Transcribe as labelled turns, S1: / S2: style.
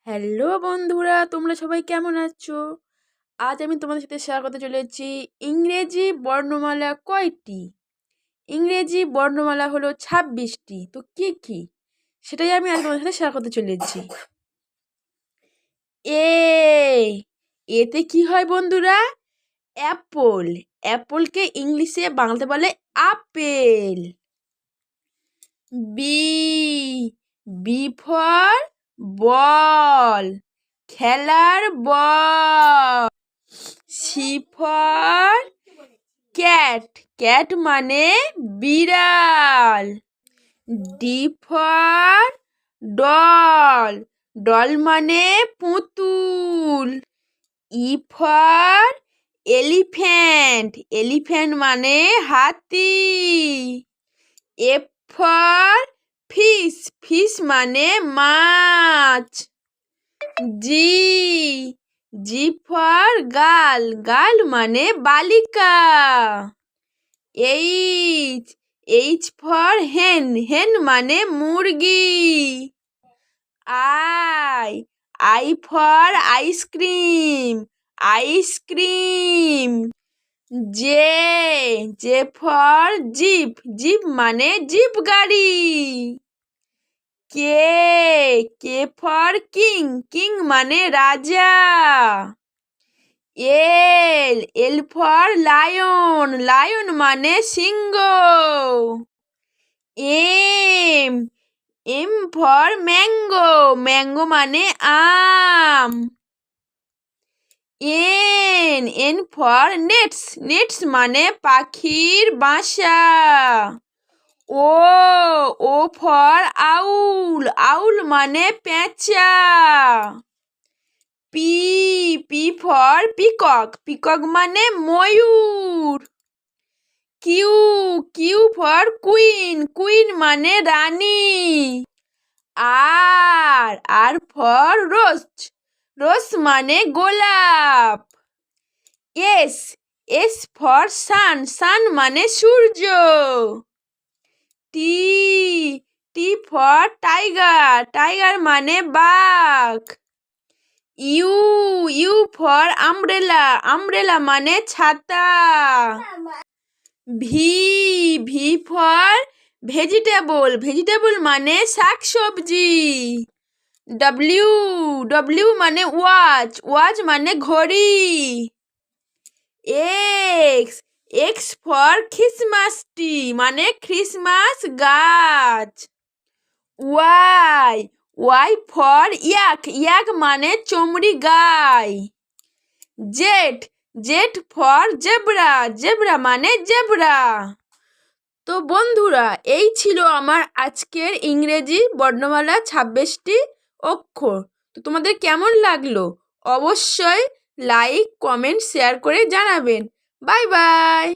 S1: Hello বন্ধুরা, তোমরা সবাই কেমন আছো? আজ আমি তোমাদের সাথে শেয়ার করতে চলেছি ইংরেজি বর্ণমালা কয়টি। ইংরেজি বর্ণমালা হলো 26টি। তো কি কি সেটাই আমি আজ তোমাদের সাথে শেয়ার করতে চলেছি। এ এতে কি হয় বন্ধুরা? অ্যাপল। অ্যাপলকে ইংলিশে বাংলাতে বলে আপেল। বি বি ফর বল, খেলার ball. C for cat, cat মানে বিড়াল। ডি ফর ডল, ডল মানে পুতুল। ই ফর এলিফ্যান্ট, এলিফ্যান্ট মানে হাতি। এফ ফর ফিশ, ফিশ মানে মাছ। G G for girl, girl মানে বালিকা। H H for hen, hen মানে মুরগি। I I for ice cream, ice cream. J J for jeep, jeep মানে জিপ গাড়ি। K K for king, king মানে রাজা। L L for lion, lion মানে সিংহ। M M for mango, mango মানে আম। এন ফর নেটস, নেটস মানে পাখির বাসা। ও ফর আউল, আউল মানে পেঁচা। পি ফর পিকক, পিকক মানে ময়ূর। কিউ ফর কুইন, কুইন মানে রানী। আর ফর রোজ, রোজ মানে গোলাপ। এস ফর সান, সান মানে সূর্য। টি ফর টাইগার, টাইগার মানে বাঘ। ইউ ফর আমব্রেলা, আমব্রেলা মানে ছাতা। ভি ফর ভেজিটেবল, ভেজিটেবল মানে শাকসবজি। ডব্লিউ মানে ওয়াচ, ওয়াচ মানে ঘড়ি। এক্স ফর খ্রিসমাস ট্রি মানে খ্রিসমাস গাছ। ওয়াই ফর ইয়াক, ইয়াক মানে চমড়ি গাই। জেড ফর জেব্রা, জেব্রা মানে জেব্রা। তো বন্ধুরা, এই ছিল আমার আজকের ইংরেজি বর্ণমালা 26টি অক্ষর। তো তোমাদের কেমন লাগলো অবশ্যই লাইক কমেন্ট শেয়ার করে জানাবেন। Bye bye.